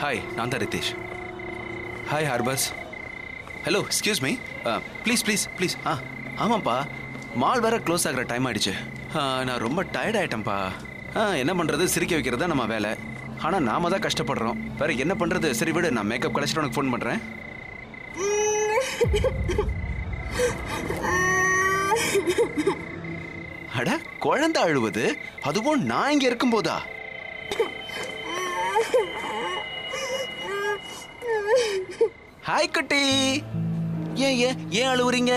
Hi, நான் தான் Ritesh. Hi harbours. Hello, excuse me. Please please please. ஆமாம்ப்பா, மால் வேற க்ளோஸ் ஆகிற டைம் ஆயிடுச்சு. நான் ரொம்ப டயர்ட் ஆகிட்டேன்ப்பா. என்ன பண்ணுறது, சிரிக்க வைக்கிறது தான் நம்ம வேலை. ஆனால் நாம தான் கஷ்டப்படுறோம். வேற என்ன பண்ணுறது? சரி விடு, நான் மேக்கப் கலெக்ஷன் உனக்கு ஃபோன் பண்ணுறேன். அட, குழந்தை அழுவது, அதுவும் நான் இங்கே இருக்கும்போதா? ஹாய் குட்டி. ஏன் அழுவுறீங்க?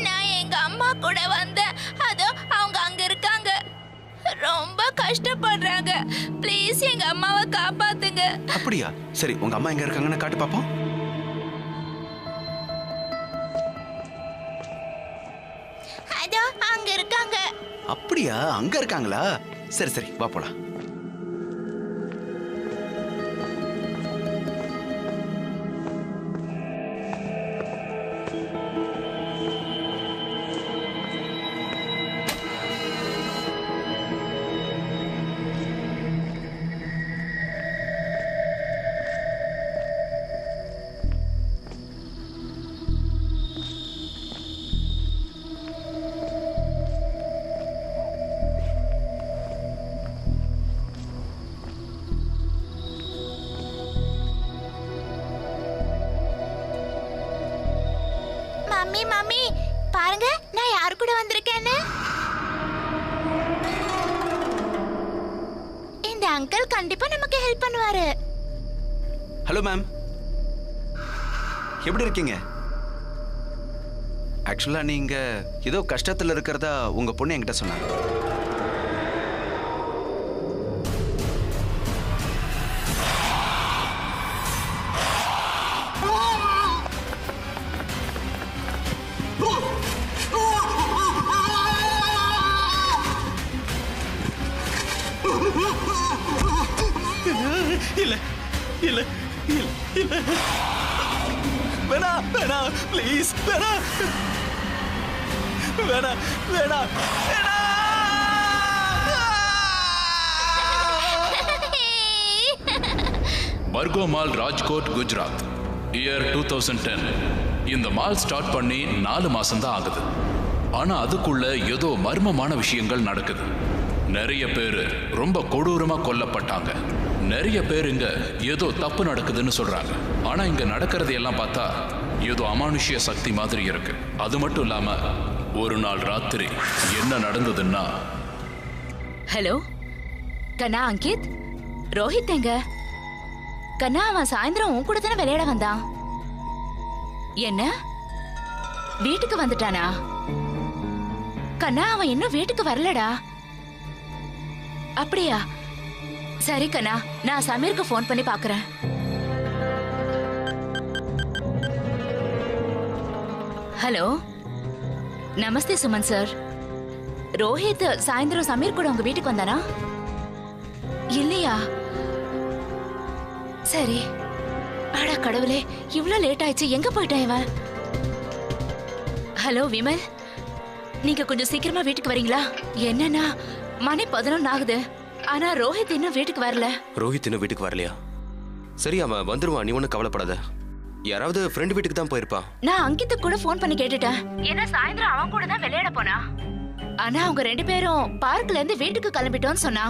நான் எங்க அம்மா கூட வந்தேன். அதோ அவங்க அங்க இருக்காங்க. ரொம்ப கஷ்டப்படுறாங்க. ப்ளீஸ் எங்க அம்மாவை காப்பாத்துங்க. அப்படியா? சரி, உங்க அம்மா எங்க இருக்காங்கன்னு காட்டு பாப்போம். அதோ அங்க இருக்காங்க. அப்படியா? அங்க இருக்காங்களா? சரி சரி, வா போலாம். மம்மி மம்மி பாருங்க, நான் யார் கூட வந்திருக்கேன்னு. இந்த அங்கிள் கண்டிப்பா நமக்கு ஹெல்ப் பண்ணுவாரு. ஹலோ மேம், எப்படி இருக்கீங்க? ஆக்சுவலா நீங்க ஏதோ கஷ்டத்துல இருக்கிறதா உங்க பொண்ணு என்கிட்ட சொன்னாங்க. இல்ல இல்ல இல்ல இல்ல, வேணா வேணா, ப்ளீஸ் வேணா வேணா வேணா வேணா. பர்கோ மால், ராஜ்கோட், குஜராத். இயர் 2010. இந்த மால் ஸ்டார்ட் பண்ணி 4 மாசம் தான் ஆகுது. ஆனா அதுக்குள்ள ஏதோ மர்மமான விஷயங்கள் நடக்குது. நிறைய பேர் ரொம்ப கொடூரமா கொல்லப்பட்டாங்க. நிறைய பேர் இங்க ஏதோ தப்பு நடக்குதுன்னு சொல்றாங்க. ஆனா இங்க நடக்கிறது எல்லாம் பார்த்தா ஏதோ அமானுஷ்ய சக்தி மாதிரி இருக்கு. அது மட்டும் இல்லாம ஒரு நாள் ராத்திரி என்ன நடந்ததுன்னா. ஹலோ கண்ணா, அங்கித், ரோஹித் எங்க? கண்ணா, அவன் சாயந்தரம் உன் கூட தானே விளையாட வந்தான். என்ன, வீட்டுக்கு வந்துட்டானா? கண்ணா, அவன் இன்னும் வீட்டுக்கு வரலடா. அப்படியா? சரி கண்ணா, நான் சமீருக்கு ஃபோன் பண்ணி பாக்குறேன். ஹலோ, நமஸ்தே சுமன் சார். ரோஹித் சாயந்தரம் சமீர் கூட உங்க வீட்டுக்கு வந்தானா? இல்லையா? சரி. அட கடவுளே, இவ்ளோ லேட் ஆயிடுச்சு. எங்க போயிட்டான் இவன்? ஹலோ விமல், நீங்க கொஞ்சம் சீக்கிரமா வீட்டுக்கு வரீங்களா? என்னன்னா மணி 11 ஆகுது. ஆனா ரோஹித் இன்னும் வீட்டுக்கு வரல. ரோஹித் இன்னும் வீட்டுக்கு வரலையா? சரி, அவன் வந்துருவான், நீ ஒன்னும் கவலைப்படாத. யாராவது ஃப்ரெண்ட் வீட்டுக்கு தான் போயிருப்பான். நான் அங்கித்துக்கு கூட ஃபோன் பண்ணி கேட்டுட்டேன். ஏன்னா சாயந்தரம் அவன் கூட தான் விளையாட போனா. ஆனா அவங்க 2 பேரும் பார்க்ல இருந்து வீட்டுக்கு கிளம்பிட்டோம்னு சொன்னா.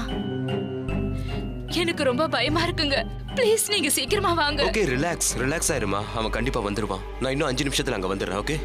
எனக்கு ரொம்ப பயமா இருக்குங்க. ப்ளீஸ் நீங்க சீக்கிரமா வாங்க. ஓகே, ரிலாக்ஸ் ஆயிருமா. அவன் கண்டிப்பா வந்துருவான். நான் இன்னும் 5 நிமிஷத்துல அங்க வந்துடுறேன். ஓகே.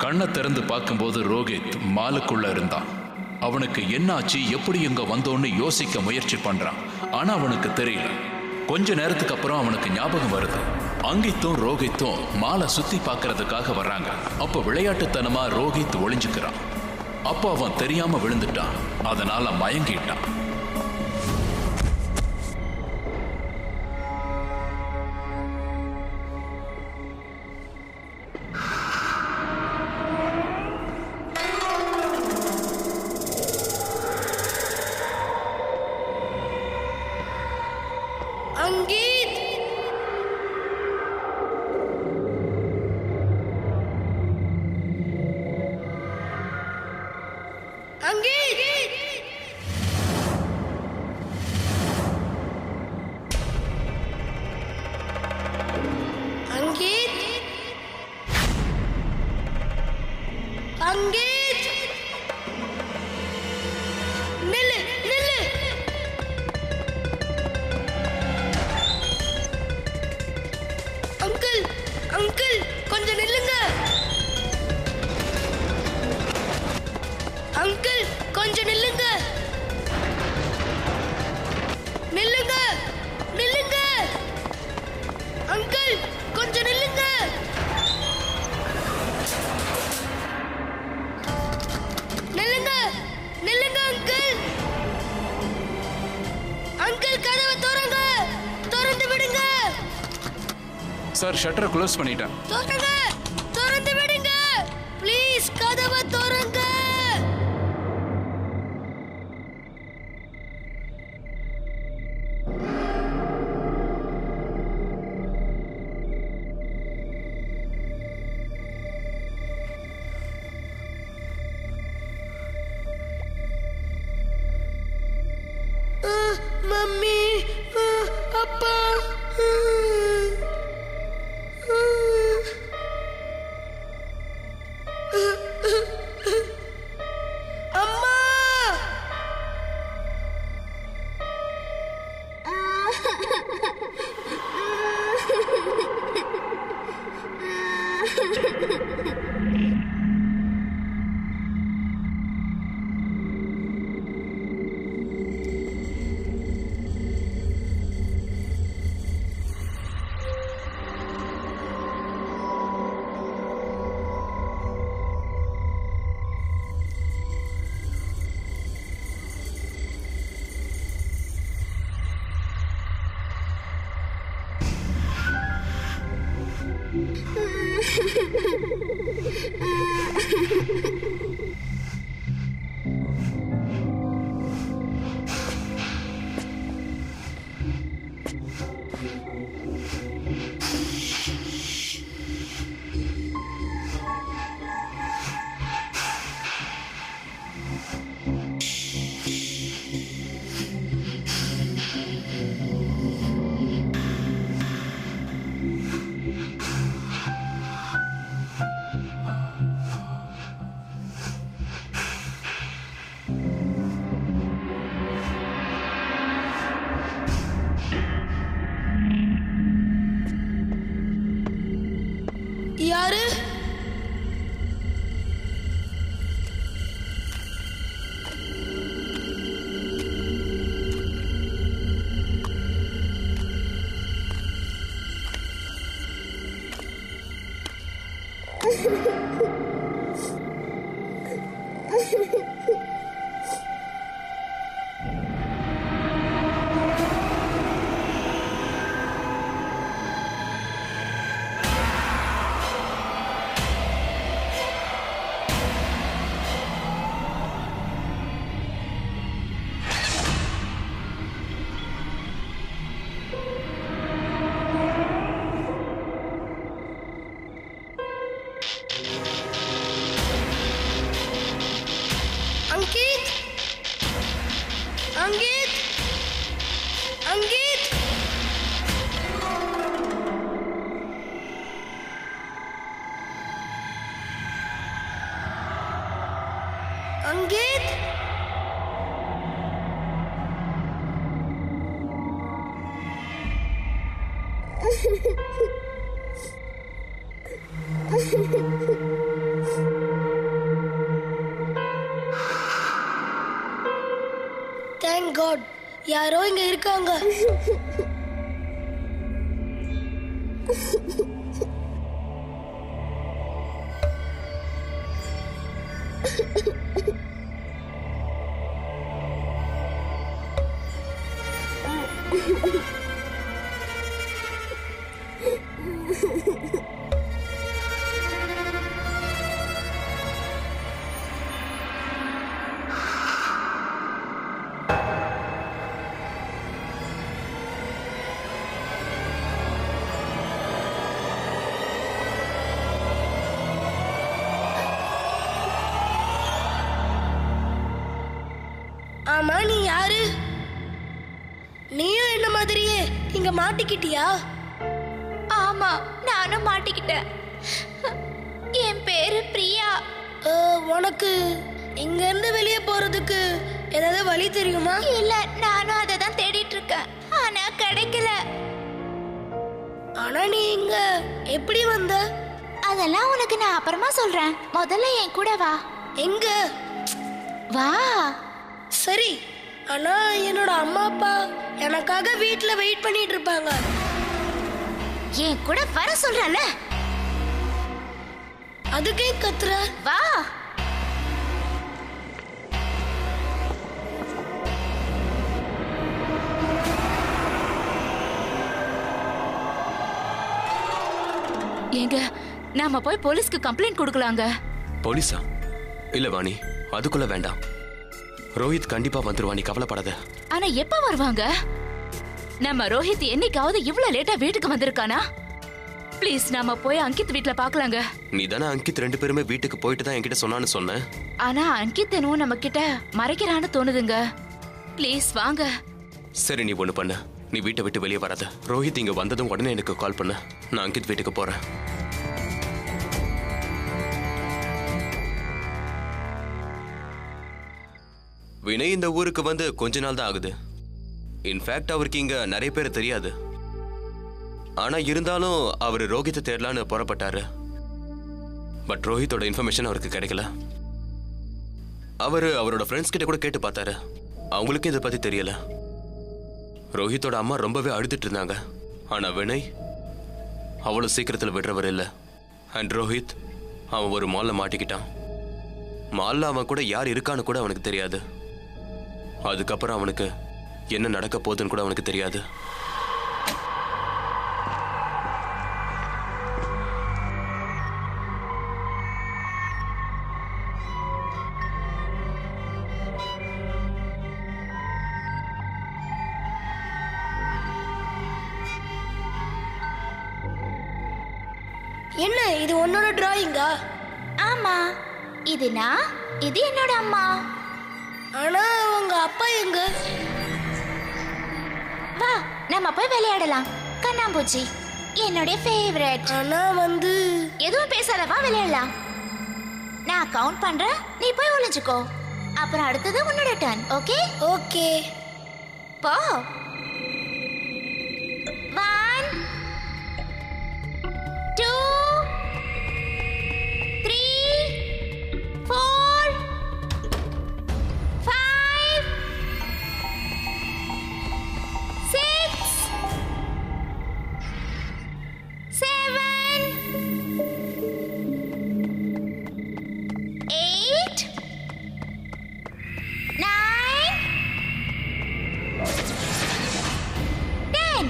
கண்ணை திறந்து பார்க்கும்போது ரோஹித் மாலுக்குள்ள இருந்தான். அவனுக்கு என்னாச்சு, எப்படி இங்க வந்தோன்னு யோசிக்க முயற்சி பண்றான். ஆனா அவனுக்கு தெரியல. கொஞ்ச நேரத்துக்கு அப்புறம் அவனுக்கு ஞாபகம் வருது. அங்கித்தும் ரோஹித்தும் மாலை சுத்தி பார்க்கறதுக்காக வர்றாங்க. அப்போ விளையாட்டுத்தனமா ரோஹித் ஒளிஞ்சுக்கிறான். அப்போ அவன் தெரியாம விழுந்துட்டான். அதனால மயங்கிட்டான். அங்கீத், அங்கீத், அங்கீத், அங்கீத், நில்லு நில்லு. அங்கிள், அங்கிள், கொஞ்சம் நில்லுங்க. அங்கிள், கொஞ்சம் நில்லுங்க. நில்லுங்க, நில்லுங்க. அங்கிள், கொஞ்சம் நில்லுங்க. நில்லுங்க, நில்லுங்க அங்கிள். அங்கிள், கதவை திறங்க. திறந்து விடுங்க. சார், ஷட்டரை க்ளோஸ் பண்ணிட்டேன். திறங்க, திறந்து விடுங்க. ப்ளீஸ் கதவை திறங்க. மம்மி, அப்பா, அம்மா. யாரு? அங்கீத், அங்கீத், அங்கீத். அங்கீத், தேங்க் காட் யாரோ இங்க இருக்காங்க. ஆமா, நீ யாரு? நீயும் என்ன மாதிரியே இங்க மாட்டிக்கிட்டியா? ஆமா, நானும் மாட்டிக்கிட்டேன். என் பேரு பிரியா. உனக்கு இங்க இருந்து வெளியே போறதுக்கு ஏதாவது வழி தெரியுமா? இல்ல, நானும் அதை தான் தேடிட்டு இருக்கேன், ஆனா கிடைக்கல. ஆனா நீ இங்க எப்படி வந்த? அதெல்லாம் உனக்கு நான் அப்புறமா சொல்றேன். முதல்ல என் கூட வா. எங்க? வா. சரி, ஆனா என்னோட அம்மா அப்பா எனக்காக வீட்ல வெயிட் பண்ணிட்டு இருப்பாங்க. என் கூட வர சொல்றல. அதுக்கே கத்துற? வா. ஏங்க, நாம போய் போலீஸ்க்கு கம்ப்ளைண்ட் கொடுக்கலாங்க. போலீஸா? இல்ல வாணி, அதுக்குள்ள வேண்டாம். ரோஹித் கண்டிப்பா வந்துருவா, நீ கவலைப்படாத. ஆனா எப்ப வருவாங்க? நம்ம ரோஹித் என்னைக்காவது இவ்வளவு லேட்டா வீட்டுக்கு வந்திருக்கானா? ப்ளீஸ் நாம போய் அங்கித் வீட்ல பாக்கலாங்க. நீ தானே அங்கித் 2 பேருமே வீட்டுக்கு போயிட்டு தான் என்கிட்ட சொன்னான்னு சொன்ன. ஆனா அங்கித் என்னவோ நம்ம கிட்ட மறைக்கிறான்னு தோணுதுங்க. ப்ளீஸ் வாங்க. சரி, நீ ஒண்ணு பண்ணு, நீ வீட்டை விட்டு வெளியே வராத. ரோஹித் இங்க வந்ததும் உடனே எனக்கு கால் பண்ணு, நான் அங்கித் வீட்டுக்கு போறேன். வினய் இந்த ஊருக்கு வந்து கொஞ்ச நாள் தான் ஆகுது. இன்ஃபேக்ட் அவருக்கு இங்க நிறைய பேர் தெரியாது. ஆனா இருந்தாலும் அவர் ரோஹித்தை தேடலான்னு புறப்பட்டாரு. பட் ரோஹித்தோட இன்ஃபர்மேஷன் அவருக்கு கிடைக்கல. அவரோட ஃப்ரெண்ட்ஸ் கிட்ட கூட கேட்டு பார்த்தாரு, அவங்களுக்கும் இதை பத்தி தெரியல. ரோஹித்தோட அம்மா ரொம்பவே அழுதுட்டு இருந்தாங்க. ஆனா வினய் அவ்வளவு சீக்கிரத்தில் விடுறவர் இல்லை. அண்ட் ரோஹித் அவன் ஒரு மால்ல மாட்டிக்கிட்டான். மால்ல அவன் கூட யார் இருக்கான்னு கூட அவனுக்கு தெரியாது. அதுக்கப்புறம் அவனுக்கு என்ன நடக்க போகுதுன்னு கூட அவனுக்கு தெரியாது. என்ன இது உன்னோட டிராயிங்கா? ஆமா, இது நான், இது என்னோட அம்மா. ஆனா உங்க அப்பா எங்க? வா, நம்ம போய் விளையாடலாம். கண்ணாம்பூச்சி என்னோட ஃபேவரட். ஆனா எதுவும் பேசாத, வா விளையாடலாம். நான் கவுண்ட் பண்றேன், நீ போய் ஒளிஞ்சுக்கோ. அப்புறம் அடுத்தது உன்னோட டர்ன். ஓகே? ஓகே. போ. 1 2 3 4 5 6 7 8 9 10.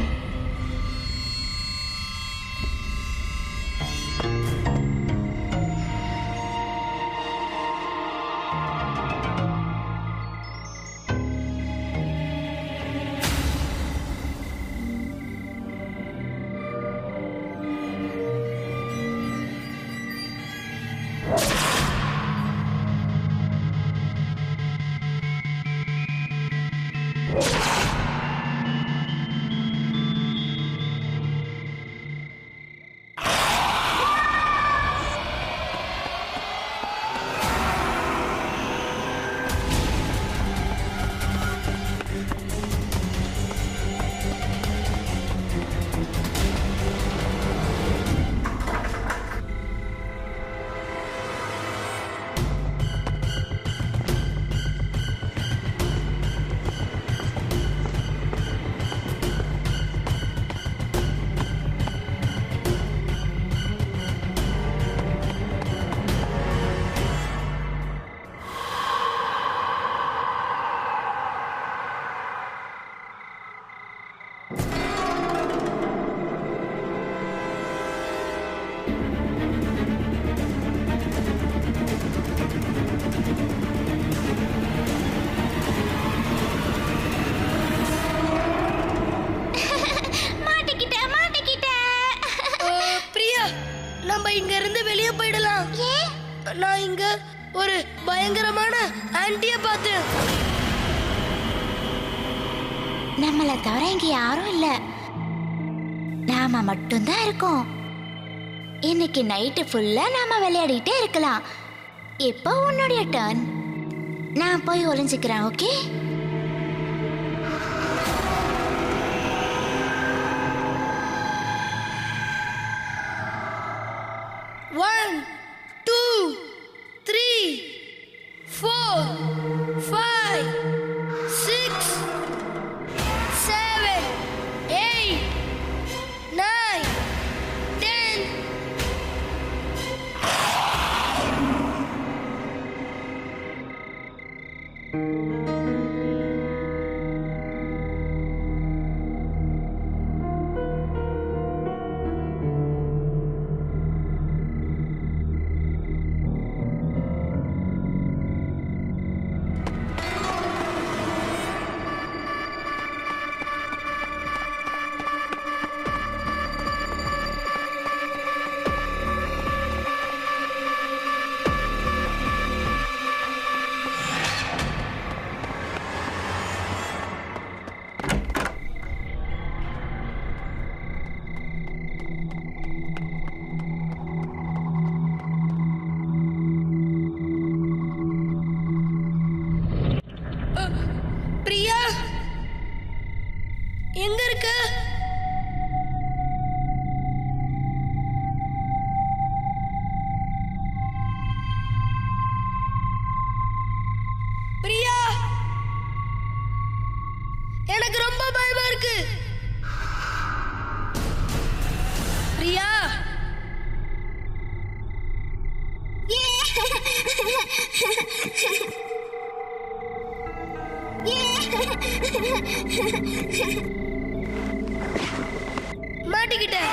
பயங்கரமான ஆன்ட்டிய பார்த்தேன். நம்மள தவிர இங்க யாரும் இல்ல, நாம மட்டும்தான் இருக்கோம். இன்னைக்கு நைட்டு ஃபுல்லா நாம விளையாடிட்டே இருக்கலாம். இப்போ உன்னுடைய டர்ன். நான் போய் ஒளிஞ்சுக்கிறேன். Okay? One, two, three, four, five, six, seven, eight, nine, 10. Priya, எங்க இருக்க? பிரியா, எனக்கு ரொம்ப பயமா இருக்கு. பிரியா, மாட்டிக்கிட்டேன்.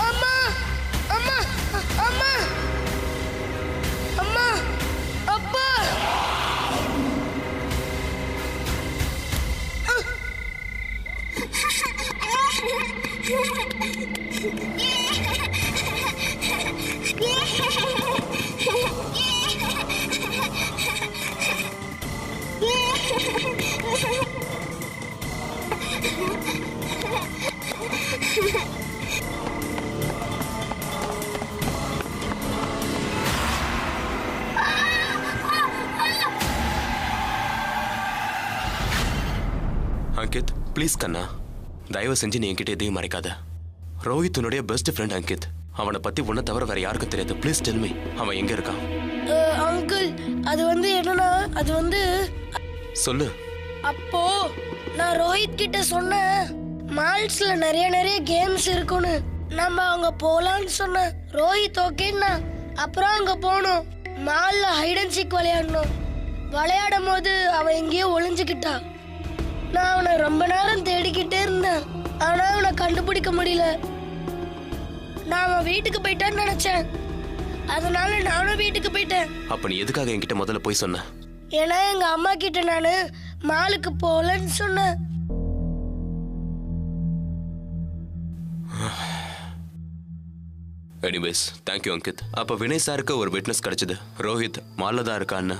அம்மா, அம்மா, அம்மா, அம்மா, அப்பா. அங்கித், ப்ளீஸ் கண்ணா, தயவு செஞ்சு நீ என்கிட்ட எதையும் மறைக்காத. ரோஹித் உன்னுடைய பெஸ்ட் ஃப்ரெண்ட் அங்கித். அவனை பத்தி உன்னை தவிர வேற யாருக்கும் தெரியாது. ப்ளீஸ் டெல் மீ, அவன் எங்க இருக்கான்? அங்கிள், அது என்னன்னா, அது சொல்லு. அப்போ நான் ரோஹித் கிட்ட சொன்னேன், மால்ஸ்ல நிறைய கேம்ஸ் இருக்குன்னு. நம்ம அங்க போலான்னு சொன்னேன். ரோஹித் ஓகேன்னா அப்புறம் அங்க போனோம். மால்ல ஹைட் அண்ட் சீக் விளையாடணும். விளையாடும் போது அவன் எங்கேயோ ஒளிஞ்சுக்கிட்டா. நான் அவனை ரொம்ப நேரம் தேடிக்கிட்டே இருந்தேன், ஆனா அவனை கண்டுபிடிக்க முடியல. நான் அவன் வீட்டுக்கு போயிட்டான்னு நினைச்சேன், அதனால நானும் வீட்டுக்கு போயிட்டேன். அப்ப நீ எதுக்காக என்கிட்ட முதல்ல போய் சொன்ன? ஏன்னா எங்க அம்மா கிட்ட நானு மாலுக்கு போலன்னு சொன்னேன். Anyways, thank you Ankit. அப்ப வினய் சாருக்கு ஒரு விட்னஸ் கிடைச்சது, ரோஹித் மால்ல தான் இருக்கான்னு.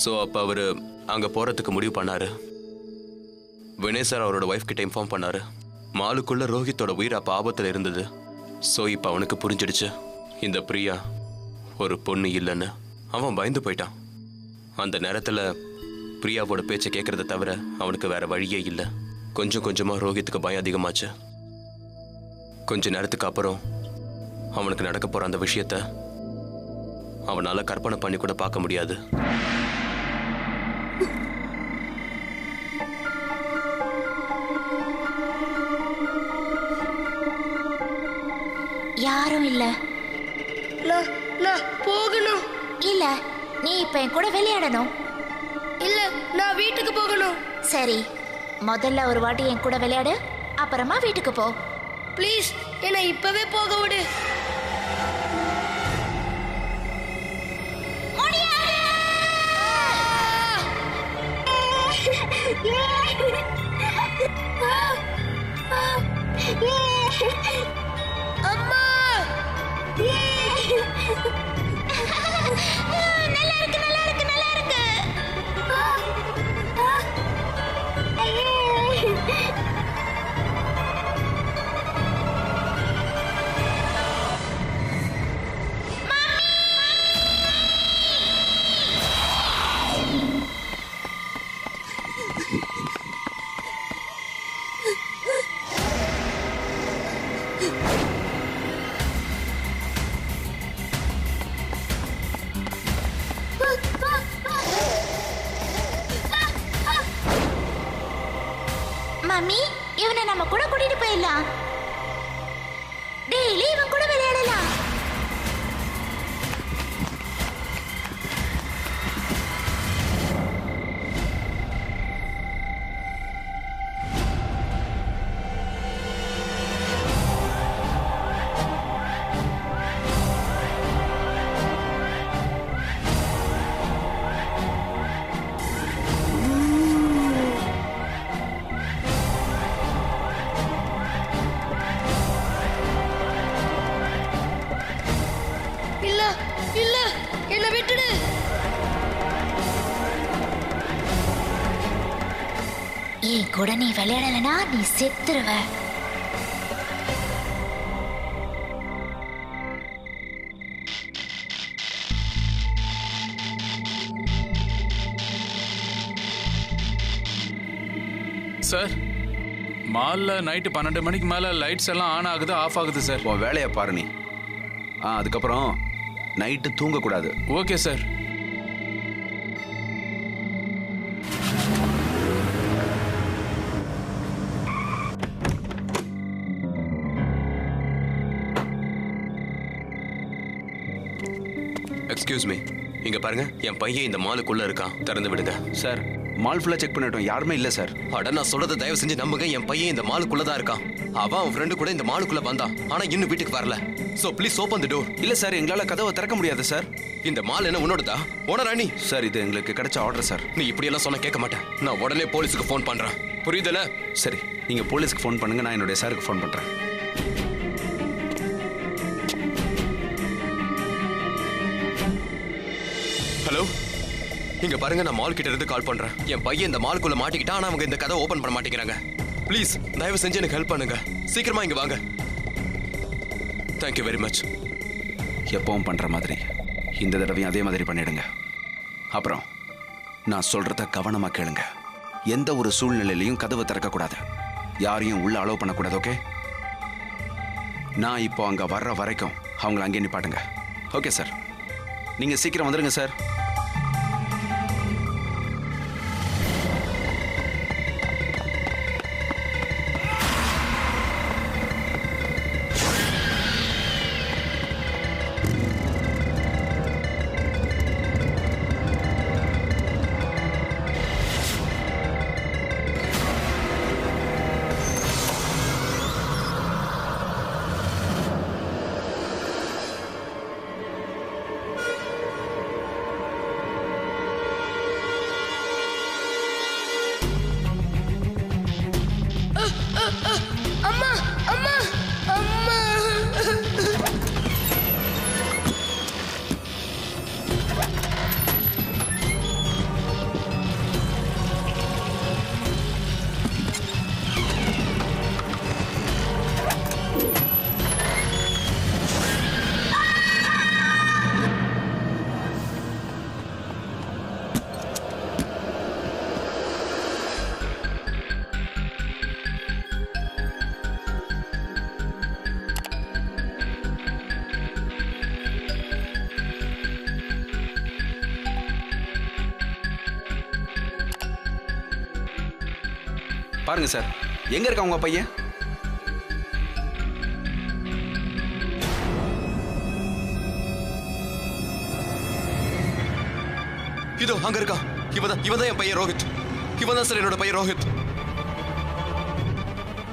ஸோ அப்ப அவரு அங்க போறதுக்கு முடிவு பண்ணாரு. வினய் சார் அவரோட ஒய்ஃப் கிட்ட இன்ஃபார்ம் பண்ணாரு. மாலுக்குள்ள ரோஹித்தோட உயிர் அப்ப ஆபத்துல இருந்தது. ஸோ இப்ப அவனுக்கு புரிஞ்சிடுச்சு, இந்த பிரியா ஒரு பொண்ணு இல்லைன்னு. அவன் பயந்து போயிட்டான். அந்த நேரத்துல பிரியாவோட பேச்சை கேட்கறத தவிர அவனுக்கு வேற வழியே இல்லை. கொஞ்சம் கொஞ்சமா ரோஹித்துக்கு பயம் அதிகமாச்சு. கொஞ்ச நேரத்துக்கு அப்புறம் அவனுக்கு நடக்க போற அந்த விஷயத்த அவனால கற்பனை பண்ணி கூட பார்க்க முடியாது. யாரும் இல்ல. நான் போகணும். இல்ல, நீ இப்ப என் கூட விளையாடணும். இல்ல, நான் வீட்டுக்கு போகணும். சரி, முதல்ல ஒரு வாட்டி என் கூட விளையாடு, அப்புறமா வீட்டுக்கு போ. ப்ளீஸ் என்னை இப்பவே போக விடு. அம்மா நல்லா இருக்கு நல்லா இருக்கு நல்லா இருக்கு. மம்மி, இவனை நம்ம கூட கூட்டிட்டு போயிடலாம். டெய்லி இவன் கூட விளையாடலாம். இல்ல இல்ல என்ன விட்டுடு. என் கூட நீ விளையாடலனா நீ செத்துருவ. சார் மால்ல நைட்டு 12 மணிக்கு மேல லைட்ஸ் எல்லாம் ஆன் ஆகுது ஆஃப் ஆகுது சார். உன் வேலையை பாரு நீ. அதுக்கப்புறம் நைட்டு தூங்கக்கூடாது. Okay sir. எக்ஸ்கியூஸ் மீ, இங்க பாருங்க, என் பையன் இந்த மாலுக்குள்ள இருக்கான், திறந்து விடுங்க. சார் மால் ஃபுல்லாக செக் பண்ணிட்டோம், யாருமே இல்லை சார். அட நான் சொல்றதை தயவு செஞ்சு நம்புங்க, என் பையன் இந்த மாலுக்குள்ள தான் இருக்கான். அவன் ஃப்ரெண்டு கூட இந்த மாலுக்குள்ள வந்தான், ஆனா இன்னும் வீட்டுக்கு வரல. So please open the door. இல்லை சார், எங்களால் கதவை திறக்க முடியாது சார். இந்த மால் என்ன உன்னோடதா? ஓனரா நீ? சார் இது எங்களுக்கு கிடைச்ச ஆர்டர் சார். நீ இப்படி எல்லாம் சொன்னா கேட்க மாட்டேன். நான் உடனே போலீஸுக்கு ஃபோன் பண்றேன், புரியுதுல? சரி, நீங்கள் போலீஸ்க்கு ஃபோன் பண்ணுங்க, நான் என்னுடைய சாருக்கு ஃபோன் பண்ணுறேன். ஹலோ, இங்க பாருங்க, நான் மால் கிட்ட இருந்து கால் பண்றேன். என் பையன் இந்த மாலுக்குள்ள மாட்டிக்கிட்டான், ஆனா அவங்க இந்த கதை ஓபன் பண்ண மாட்டேங்கிறாங்க. ப்ளீஸ் தயவு செஞ்சு எனக்கு ஹெல்ப் பண்ணுங்க, சீக்கிரமா இங்க வாங்க. Thank you very much. எப்பவும் பண்ணுற மாதிரி இந்த தடவையும் அதே மாதிரி பண்ணிடுங்க. அப்புறம் நான் சொல்கிறத கவனமாக கேளுங்க. எந்த ஒரு சூழ்நிலையிலையும் கதவை திறக்கக்கூடாது, யாரையும் உள்ள அலோவ் பண்ணக்கூடாது. ஓகே? நான் இப்போ அங்கே வர்ற வரைக்கும் அவங்கள அங்கே நிப்பாட்டுங்க. ஓகே சார், நீங்கள் சீக்கிரம் வந்துடுங்க சார். அம்மா அம்மா அம்மா. பாருங்க சார், எங்க இருக்கா உங்க பையன்? இதோ அங்க இருக்கா. இவன் என் பையன் ரோஹித். இவன் தான் சார் என்னோட பையன் ரோஹித்.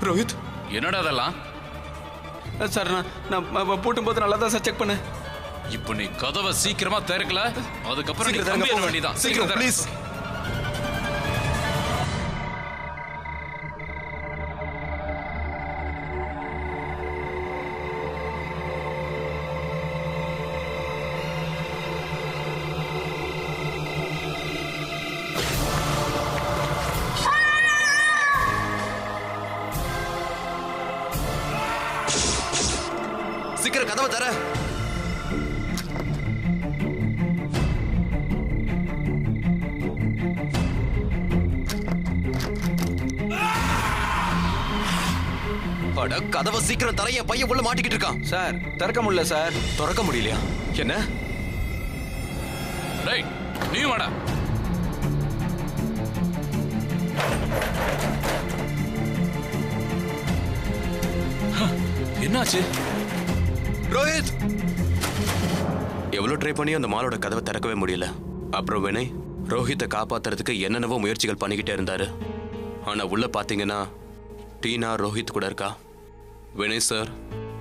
ரோஹித், என்னடா அதெல்லாம்? சார் நான் பூட்டும் போது நல்லா தான் சார் செக் பண்ணேன். இப்போ நீ கதவை சீக்கிரமா திறக்கல, அதுக்கப்புறம் நீ கம்பி ஏற வேண்டியதான். சீக்கிரம் ப்ளீஸ். சீக்கிரம் கதவை தர. கதவை சீக்கிரம் தர, என் பையன் உள்ள மாட்டிக்கிட்டு இருக்கான். சார் திறக்க முடியல சார். திறக்க முடியலையா? என்ன? டேய் நீ வாடா. என்னாச்சு ரோஹித்? எவ்வளவு ட்ரை பண்ணி அந்த மாலோட கதவை திறக்கவே முடியல. அப்புறம் வினய் ரோஹித்தை காப்பாத்துறதுக்கு என்னென்னவோ முயற்சிகள் பண்ணிக்கிட்டே இருந்தாரு. ஆனா உள்ள பாத்தீங்கன்னா டீனா ரோஹித் கூட இருக்கா. வினய் சார்,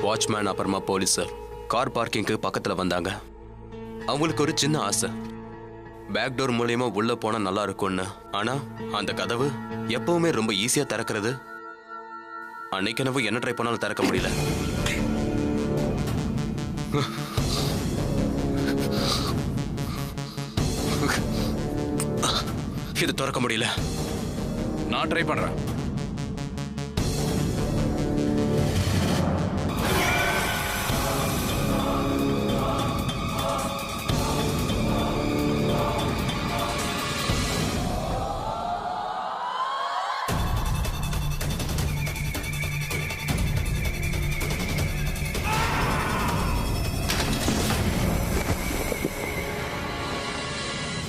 வாட்ச்மேன், அப்புறமா போலீஸ் சார் கார் பார்க்கிங்க்கு பக்கத்துல வந்தாங்க. அவங்களுக்கு ஒரு சின்ன ஆசை, பேக் டோர் மூலியமா உள்ள போனா நல்லா இருக்கும்னு. ஆனா அந்த கதவு எப்பவுமே ரொம்ப ஈஸியா திறக்கிறது. அன்னைக்கு என்னவோ என்ன ட்ரை பண்ணாலும் திறக்க முடியல. இது திறக்க முடியல. நான் ட்ரை பண்றேன்.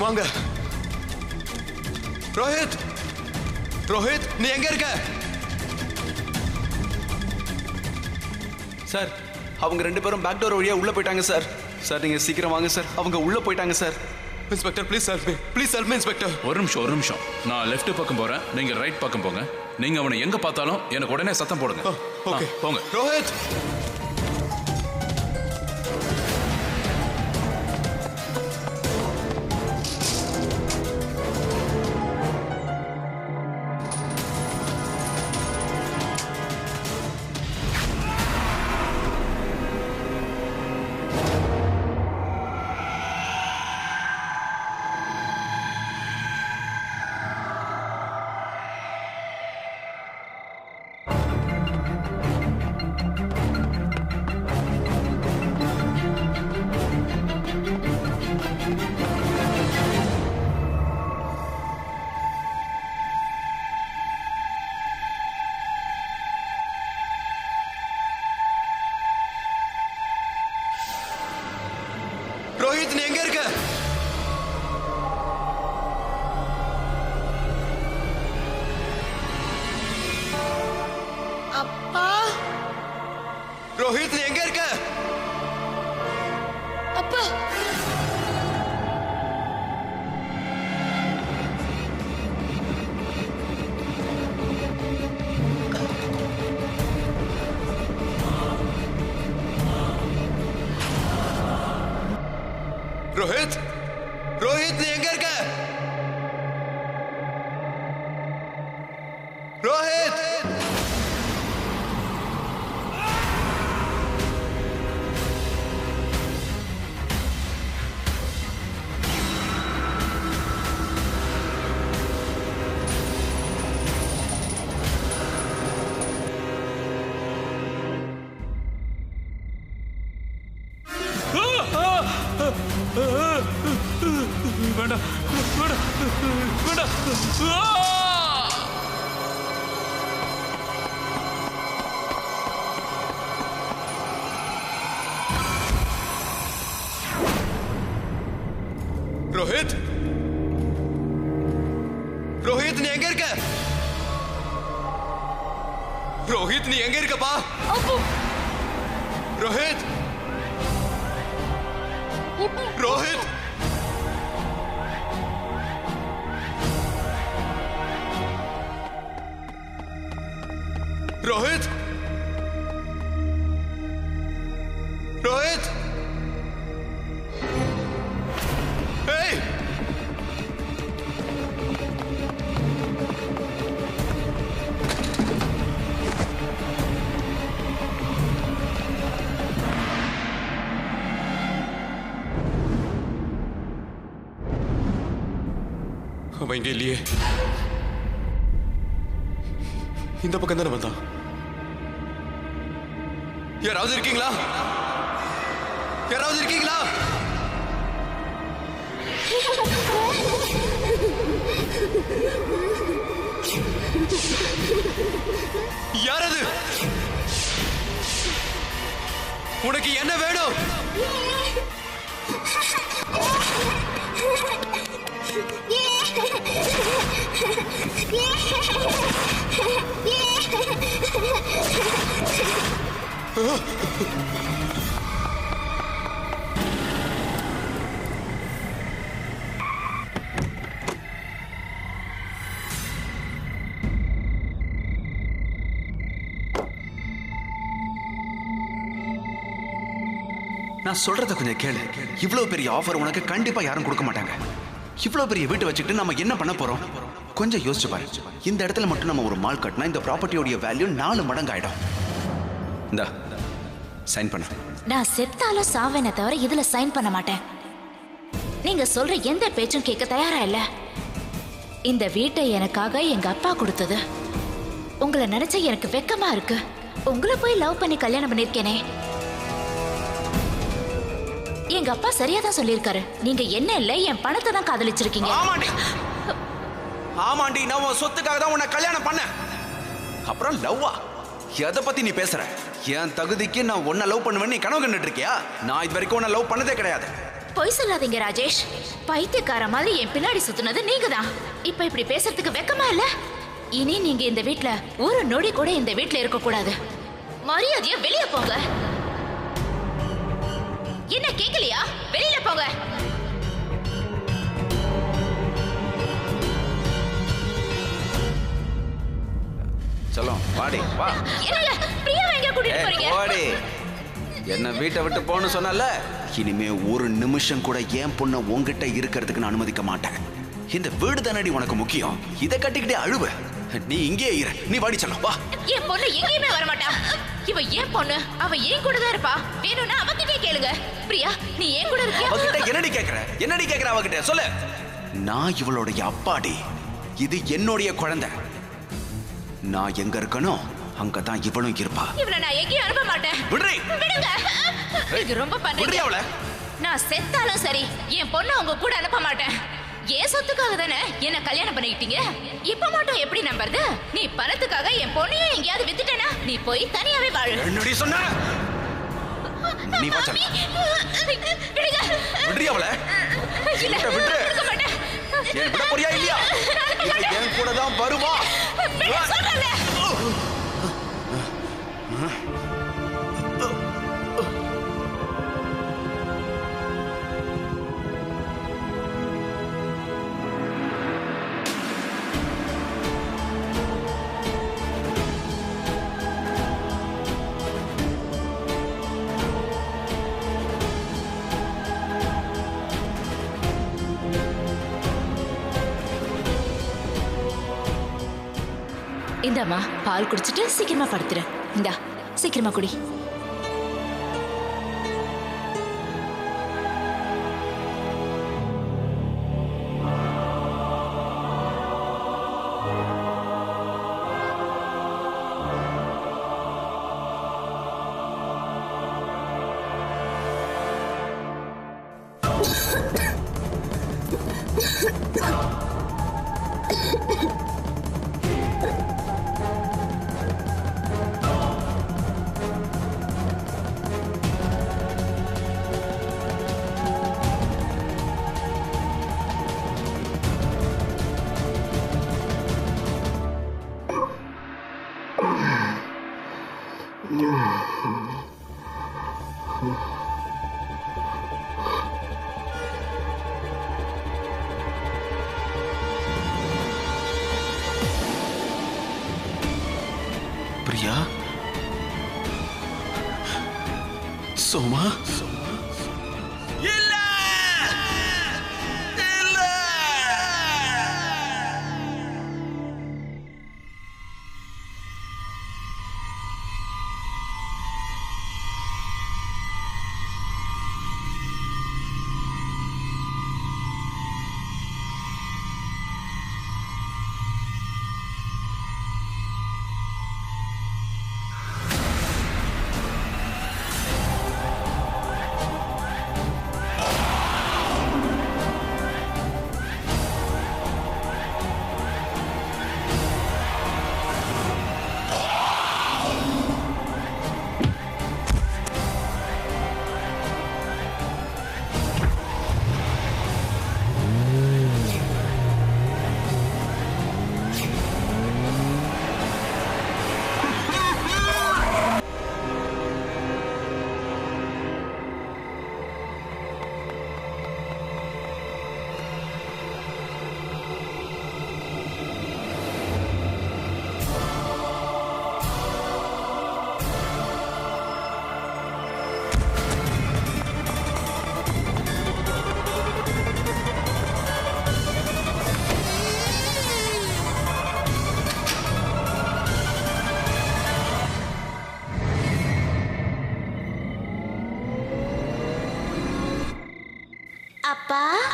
வாங்க. ரோஹித், ரோஹித் நீ எங்க இருக்க? சார் அவங்க 2 பேரும் பேக் டோர் வழியா உள்ள போயிட்டாங்க சார். சார் நீங்க சீக்கிரம் வாங்க சார், அவங்க உள்ள போயிட்டாங்க sir. Inspector please help me, please help me inspector. ஒரு நிமிஷம். நான் லெஃப்ட் பக்கம் போறேன், நீங்க ரைட் பக்கம் போங்க. நீங்க அவனை எங்க பார்த்தாலும் எனக்கு உடனே சத்தம் போடுங்க. ஓகே போங்க. ரோஹித், ரோஹித் நீ எங்க இருக்க? அப்பா, ரோஹித் நீ எங்க இருக்க? அப்பா. ரோஹித், ரோஹித் நீ எங்க இருக்க? ரோஹித், வேண்டாம். ரோஹித், ரோஹித் நீ எங்க இருக்க? ரோஹித் நீ எங்க இருக்கப்பா? ரோஹித், ரோஹித், ரோஹித், அவன் இங்க இல்லையே. இந்த பக்கம் தானே வந்தான். யாராவது இருக்கீங்களா? யாராவது இருக்கீங்களா? யாரது? உனக்கு என்ன வேணும்? நான் சொல்றத கொஞ்சம் கேளு. இவ்வளவு பெரிய ஆஃபர் உனக்கு கண்டிப்பா யாரும் கொடுக்க மாட்டாங்க. இவ்வளவு பெரிய வீட்டை வச்சுக்கிட்டு நம்ம என்ன பண்ண போறோம்? கொஞ்சம் யோசிச்சு பாரு. இந்த இடத்துல மட்டும் நம்ம ஒரு மால் கட்டினா இந்த ப்ராப்பர்ட்டியோட வேல்யூ 4 மடங்கு ஆயிடும். இந்தா சைன் பண்ண. நான் செத்தாலும் சாவேனே தவிர இதுல சைன் பண்ண மாட்டேன். நீங்க சொல்ற எந்த பேச்சும் கேட்க தயாரா இல்ல. இந்த வீட்டை எனக்காக எங்க அப்பா கொடுத்தது. உங்களை நினைச்சா எனக்கு வெக்கமா இருக்கு. உங்களை போய் லவ் பண்ணி கல்யாணம் பண்ணிருக்கேனே. எங்க அப்பா சரியா தான் சொல்லியிருக்காரு. நீங்க என்ன இல்ல என் பணத்தை தான் காதலிச்சிருக்கீங்க. ஆமாண்டி, ஆமாண்டி, நான் உன் சொத்துக்காக தான் உன்னை கல்யாணம் பண்ண. அப்புறம் லவ்வா? எதை பத்தி நீ பேசுற? என் தகுதிக்கு நான் உன்னை லவ் பண்ணுவேன்னு நீ கனவு கண்டுட்டு இருக்கியா? நான் இது வரைக்கும் உன்னை லவ் பண்ணதே கிடையாது. பொய் சொல்லாதீங்க ராஜேஷ். பைத்தியக்கார மாதிரி என் பின்னாடி சுத்துனது நீங்க தான். இப்ப இப்படி பேசுறதுக்கு வெக்கமா இல்ல? இனி நீங்க இந்த வீட்ல ஒரு நொடி கூட இந்த வீட்ல இருக்க கூடாது. மரியாதையா வெளியே போங்க. என்ன கேக்கலையா? வெளியில போங்க. சொல்லும் வாடி வா. என்னங்க பிரியாவை எங்க கூட்டிட்டு போறீங்க? வாடி. என்ன வீட்டை விட்டு போன்னு சொன்னல. இனிமே ஒரு நிமிஷம் கூட என் பொண்ணை உன்கிட்ட இருக்கிறதுக்கு நான் அனுமதிக்க மாட்டேன். இந்த வீடு தானடி உனக்கு முக்கியம். இதை கட்டிக்கிட்டே அழுவ. நீ இங்கே இரு. நீ வாடி செல்லம் வா. என் பொண்ணு எங்கேயுமே வர மாட்டா. இவ ஏன் பொண்ணு? அவ ஏன் கூட தான் இருப்பா. வேணும்னா அவகிட்டே கேளுங்க. பிரியா நீ ஏன் கூட இருக்கியா? அவகிட்ட என்னடி கேக்குற? என்னடி கேக்குற அவகிட்ட? சொல்லு. நான் இவளுடைய அப்பாடி. இது என்னுடைய குழந்தை. நான் எங்க இருக்கணும் அங்கதான் இவளும் இருப்பா. இவனை நான் எங்கேயும் அனுப்ப மாட்டேன். விடுறி. விடுங்க. இது ரொம்ப விடுறி அவளை. நான் செத்தாலும் சரி என் பொண்ணு உங்க கூட அனுப்ப மாட்டேன். ஏன் சொத்துக்காக தானே என்ன கல்யாணம் பண்ணிக்கிட்டீங்க. இப்ப மட்டும் எப்படி நம்புறது? நீ பணத்துக்காக என் பொண்ணையும் எங்கேயாவது வித்துட்டேனா நீ போய் தனியாவே வாழு. என்னடி சொன்ன? நீ வா செல்லம். விடுங்க. விடுறி அவளை. இல்ல விட்டு. விட மாட்டேன். ஏன் விட போறியா இல்லையா? என் கூட தான் வருவா. சொல்றல. இந்தாம்மா பால் குடிச்சிட்டு சீக்கிரமா படுத்துரு. இந்தா சீக்கிரமா குடி. பிரியா, சோமா, இல்ல இல்ல.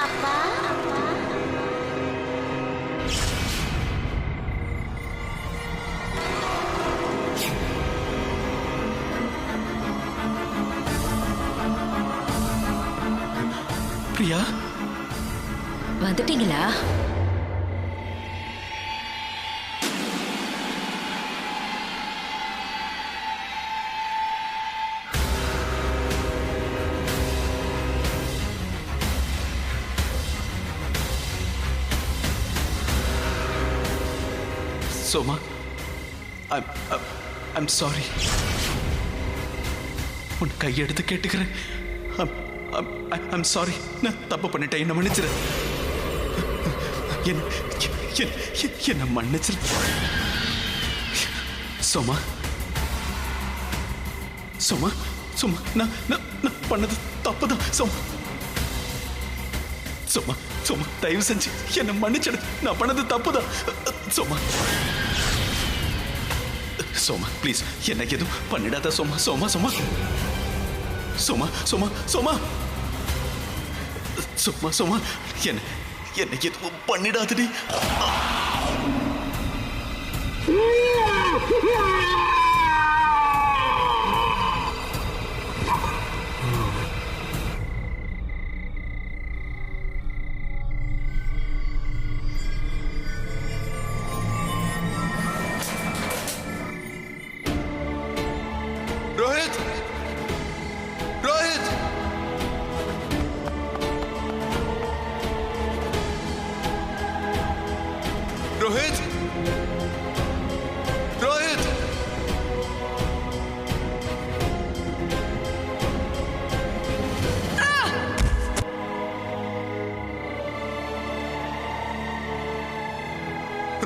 அப்பா பிரியா, வந்துட்டீங்களா? சோமா, I'm sorry. உன் கையெடுத்து கேட்டுக்கிறேன். I'm sorry. நான் தப்பு பண்ணிட்டேன். என்ன மன்னிச்சிரு. என்ன மன்னிச்சிரு. சோமா, சோமா, சோமா, நான் பண்ணது தப்புதான். சோமா, சோமா, சோமா, தயவு செஞ்சு என்ன மன்னிச்சிடு. நான் பண்ணது தப்புதான். சோமா, சோமா, ப்ளீஸ் என்ன எதுவும் பண்ணிடாத. சோமா, சோமா, சோமா, சோமா, சோமா, சோமா, சோமா, சோமா, என்ன எதுவும் பண்ணிடாதடி. ரோஹித், ரோஹித், ரோஹித், ரோஹித்,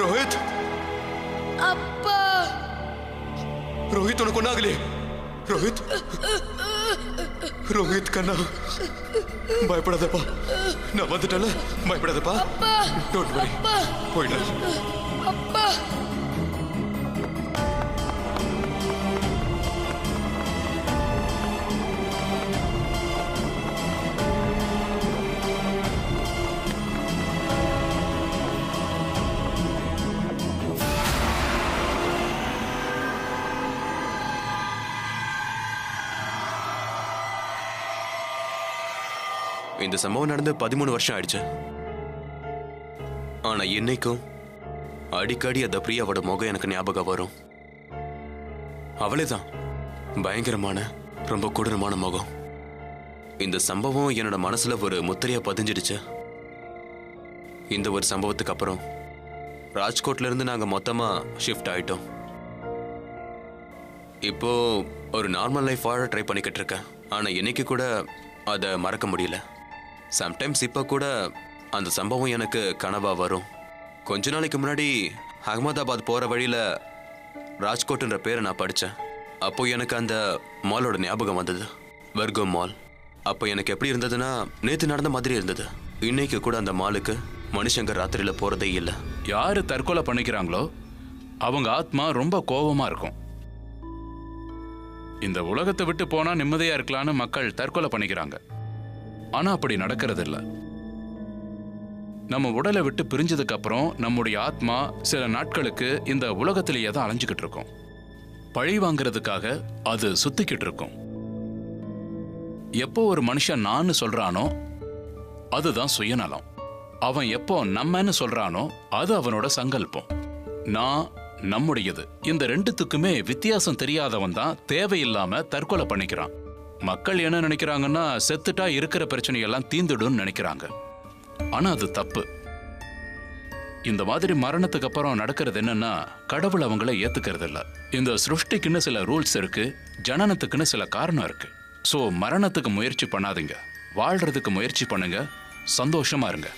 ரோஹித், அப்பா ரோஹித், உனக்கு ஒன்னாகலையே? ரோஹித், ரோஹித் கண்ணா, பயப்படாதப்பா. நான் வந்துட்டல, பயப்படாதப்பா. டோன்ட் வரி, போயிடலாம். அப்பா இந்த சம்பவம் நடந்து 13 வருஷம் ஆயிடுச்சு. ஆனா என்னைக்கும் அடிக்கடி அந்த பிரியாவோட முகம் எனக்கு ஞாபகம் வரும். அவளேதான், பயங்கரமான ரொம்ப கொடூரமான முகம். இந்த சம்பவம் என்னோட மனசுல ஒரு முத்திரையா பதிஞ்சிடுச்சு. இந்த ஒரு சம்பவத்துக்கு அப்புறம் ராஜ்கோட்ல இருந்து நாங்க மொத்தமா ஷிஃப்ட் ஆயிட்டோம். இப்போ ஒரு நார்மல் லைஃப் வாழ ட்ரை பண்ணிக்கிட்டு இருக்கேன். ஆனா என்னைக்கு கூட அதை மறக்க முடியல. சம்டைம்ஸ் இப்போ கூட அந்த சம்பவம் எனக்கு கனவா வரும். கொஞ்ச நாளைக்கு முன்னாடி அகமதாபாத் போகிற வழியில் ராஜ்கோட்டுன்ற பேரை நான் படித்தேன். அப்போ எனக்கு அந்த மாலோட ஞாபகம் வந்தது, வர்கோ மால். அப்போ எனக்கு எப்படி இருந்ததுன்னா, நேற்று நடந்த மாதிரி இருந்தது. இன்னைக்கு கூட அந்த மாலுக்கு மனுஷங்க ராத்திரியில் போகிறதே இல்லை. யாரு தற்கொலை பண்ணிக்கிறாங்களோ அவங்க ஆத்மா ரொம்ப கோபமா இருக்கும். இந்த உலகத்தை விட்டு போனா நிம்மதியா இருக்கலான்னு மக்கள் தற்கொலை பண்ணிக்கிறாங்க. ஆனா அப்படி நடக்கிறது இல்ல. நம்ம உடலை விட்டு பிரிஞ்சதுக்கு அப்புறம் நம்முடைய ஆத்மா சில நாட்களுக்கு இந்த உலகத்திலேயே தான் அலைஞ்சுக்கிட்டு இருக்கும். பழி வாங்கிறதுக்காக அது சுத்திக்கிட்டு இருக்கும். எப்போ ஒரு மனுஷன் நான் சொல்றானோ அதுதான் சுயநலம். அவன் எப்போ நம்மன்னு சொல்றானோ அது அவனோட சங்கல்பம். நான் நம்முடையது. இந்த ரெண்டுத்துக்குமே வித்தியாசம் தெரியாதவன் தான் தேவையில்லாம தற்கொலை பண்ணிக்கிறான். மக்கள் என்ன நினைக்கிறாங்கன்னா, செத்துட்டா இருக்கிற பிரச்சனையெல்லாம் தீந்துடும் நினைக்கிறாங்க. ஆனா அது தப்பு. இந்த மாதிரி மரணத்துக்கு அப்புறம் நடக்கிறது என்னன்னா, கடவுள் அவங்கள ஏத்துக்கிறது இல்ல. இந்த சிருஷ்டிக்குன்னு சில ரூல்ஸ் இருக்கு, ஜனனத்துக்குன்னு சில காரணம் இருக்கு. சோ மரணத்துக்கு முயற்சி பண்ணாதீங்க, வாழ்றதுக்கு முயற்சி பண்ணுங்க, சந்தோஷமா இருங்க.